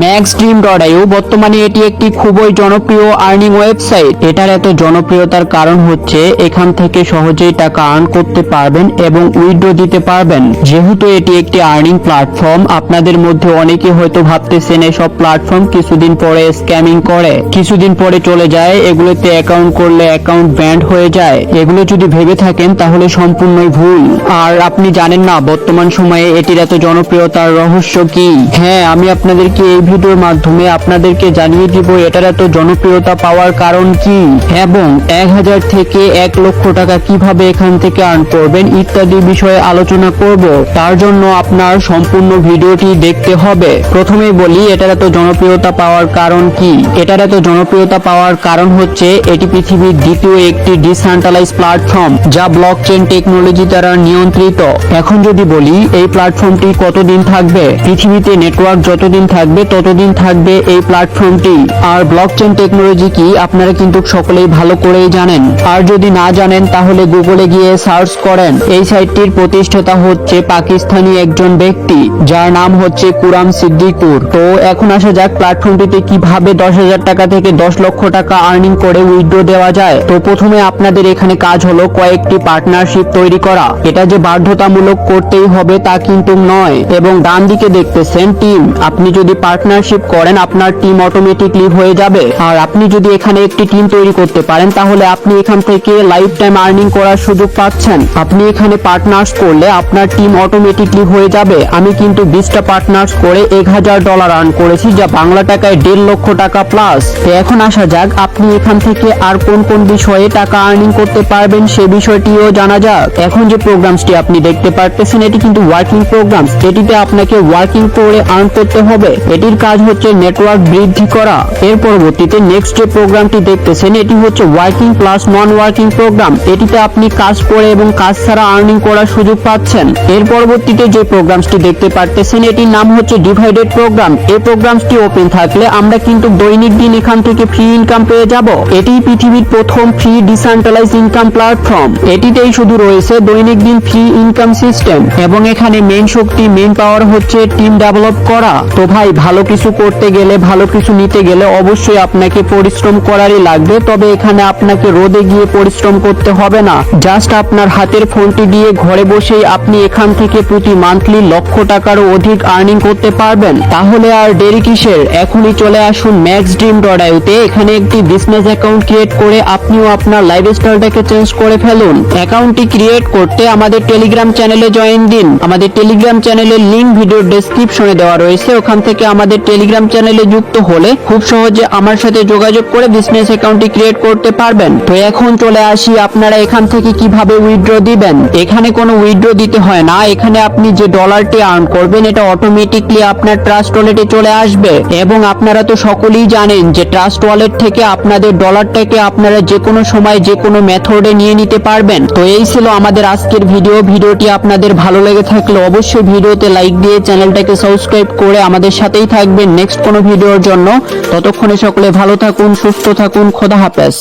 maxdream.io বর্তমানে এটি একটি খুবই জনপ্রিয় আর্নিং ওয়েবসাইট। এটার এত জনপ্রিয়তার কারণ হচ্ছে এখান থেকে সহজেই টাকা আর্ন করতে পারবেন এবং উইথড্র দিতে পারবেন। যেহেতু এটি একটি আর্নিং প্ল্যাটফর্ম, আপনাদের মধ্যে অনেকে হয়তো ভাবতেছেন এসব প্ল্যাটফর্ম কিছুদিন পরে স্ক্যামিং করে, কিছুদিন পরে চলে যায়, এগুলোতে অ্যাকাউন্ট করলে অ্যাকাউন্ট ব্যান্ড হয়ে যায়। এগুলো যদি ভেবে থাকেন তাহলে সম্পূর্ণই ভুল। আর আপনি জানেন না বর্তমান সময়ে এটির এত জনপ্রিয়তার রহস্য কি? হ্যাঁ, আমি আপনাদেরকে এই ভিডিওর মাধ্যমে আপনাদেরকে জানিয়ে দিব এটার এত জনপ্রিয়তা পাওয়ার কারণ কি এবং 1000 থেকে 1 লক্ষ টাকা কিভাবে এখান থেকে আর্ন করবেন ইত্যাদি বিষয়ে আলোচনা করব। তার জন্য আপনার সম্পূর্ণ ভিডিওটি দেখতে হবে। প্রথমেই বলি এটার এত জনপ্রিয়তা পাওয়ার কারণ কি। এটার এত জনপ্রিয়তা পাওয়ার কারণ হচ্ছে এটি পৃথিবীর দ্বিতীয় একটি ডিসেন্ট্রালাইজ প্ল্যাটফর্ম যা ব্লকচেন টেকনোলজি দ্বারা নিয়ন্ত্রিত। এখন যদি বলি এই প্ল্যাটফর্মটি কতদিন থাকবে, পৃথিবীতে নেটওয়ার্ক যতদিন থাকবে ততদিন থাকবে এই প্ল্যাটফর্মটি। আর ব্লকচেন টেকনোলজি কি আপনারা কিন্তু সকলেই ভালো করেই জানেন। আর যদি না জানেন তাহলে গুগলে গিয়ে সার্চ করেন। এই সাইটটির প্রতিষ্ঠাতা হচ্ছে পাকিস্তানি একজন ব্যক্তি যার নাম হচ্ছে কুরাম সিদ্দিকুর। তো এখন আসা যাক প্ল্যাটফর্মটিতে কিভাবে 10,000 টাকা থেকে 10 লক্ষ টাকা আর্নিং করে উইথড্র দেওয়া যায়। তো প্রথমে আপনাদের এখানে কাজ হলো কয়েকটি পার্টনারশিপ তৈরি করা। এটা যে বাধ্যতামূলক করতেই হবে তা কিন্তু নয়। এবং ডান দিকে দেখতেছেন টিম, আপনি যদি পার্টনারশিপ করেন আপনার টিম অটোমেটিকলি হয়ে যাবে। আর আপনি যদি এখানে একটি টিম তৈরি করতে পারেন তাহলে আপনি এখান থেকে লাইফ টাইম আর্নিং করার সুযোগ পাচ্ছেন। আপনি এখানে পার্টনার্স করলে আপনার টিম অটোমেটিকলি হয়ে যাবে। আমি কিন্তু 20টা পার্টনার্স করে $1000 আর্ন করেছি, যা বাংলা টাকায় 1.5 লক্ষ টাকা প্লাস। তো এখন আসা যাক আপনি এখান থেকে আর কোন কোন বিষয়ে টাকা আর্নিং করতে পারবেন সে বিষয়টিও জানা যাক। এখন যে প্রোগ্রামসটি আপনি দেখতে পারতেছেন এটি কিন্তু ওয়ার্কিং প্রোগ্রামস। এটিতে আপনাকে ওয়ার্কিং করে আর্ন করতে হবে। এটির কাজ হচ্ছে নেটওয়ার্ক বৃদ্ধি করা। এর পরবর্তীতে নেক্সট যে প্রোগ্রামটি দেখতেছেন এটি হচ্ছে ওয়ার্কিং প্লাস নন ওয়ার্কিং প্রোগ্রাম। এটিতে আপনি কাজ করে এবং কাজ ছাড়া আর্নিং করার সুযোগ পাচ্ছেন। এর পরবর্তীতে যে প্রোগ্রামসটি দেখতে পারতেছেন এটির নাম হচ্ছে ডিভাইডেড প্রোগ্রাম। এই প্রোগ্রামসটি ওপেন থাকলে আমরা কিন্তু দৈনিক দিন এখান থেকে ফ্রি ইনকাম পেয়ে যাব। এটি পৃথিবীর প্রথম ফ্রি ডিসেন্ট্রালাইজ ইনকাম প্ল্যাটফর্ম। এটিতেই শুধু রয়েছে দৈনিক দিন ফ্রি ইনকাম সিস্টেম এবং এখানে মেইন শক্তি, মেইন পাওয়ার হচ্ছে টিম ডেভেলপ করা। তো ভাই, ভালো কিছু করতে গেলে, ভালো কিছু নিতে গেলে অবশ্যই আপনাকে পরিশ্রম করারই লাগবে। তবে এখানে আপনাকে রোদে গিয়ে পরিশ্রম করতে হবে না। জাস্ট আপনার হাতের ফোনটি দিয়ে ঘরে বসেই আপনি এখান থেকে প্রতি মান্থলি লক্ষ টাকারও অধিক আর্নিং করতে পারবেন। তাহলে আর দেরি কিসের, এখনই চলে আসুন maxdream.io তে। এখানে একটি বিজনেস অ্যাকাউন্ট ক্রিয়েট করে আপনিও আপনার লাইফস্টাইলটাকে চেঞ্জ করে ফেলুন। অ্যাকাউন্টটি ক্রিয়েট করতে আমাদের টেলিগ্রাম চ্যানেলে জয়েন দিন। আমাদের টেলিগ্রাম চ্যানেলের লিংক ভিডিওর ডেসক্রিপশনে দেওয়া রয়েছে। ওখান থেকে আমাদের টেলিগ্রাম চ্যানেলে যুক্ত হলে খুব সহজে আমার সাথে যোগাযোগ করে বিজনেস অ্যাকাউন্টটি ক্রিয়েট করতে পারবেন। তো এখন চলে আসি আপনারা এখান থেকে কিভাবে উইথড্র দিবেন। এখানে কোনো উইথড্র দিতে হয় না। এখানে আপনি যে ডলারটি আর্ন করবেন এটা অটোমেটিকলি আপনার ট্রাস্ট ওয়ালেটে চলে আসবে। এবং আপনারা তো সকলেই জানেন যে ট্রাস্ট ওয়ালেট থেকে আপনাদের ডলারটাকে আপনারা যে কোনো সময় যে কোনো মেথডে নিয়ে নিতে পারবেন। তো এই ছিল আমাদের আজকের ভিডিওটি আপনাদের ভালো লেগে থাকলে অবশ্যই ভিডিওতে লাইক দিয়ে চ্যানেলটাকে সাবস্ক্রাইব করে আমাদের সাথেই থাকবেন নেক্সট কোনো ভিডিওর জন্য। ততক্ষণে সকলে ভালো থাকুন, সুস্থ থাকুন, খোদা হাফেজ।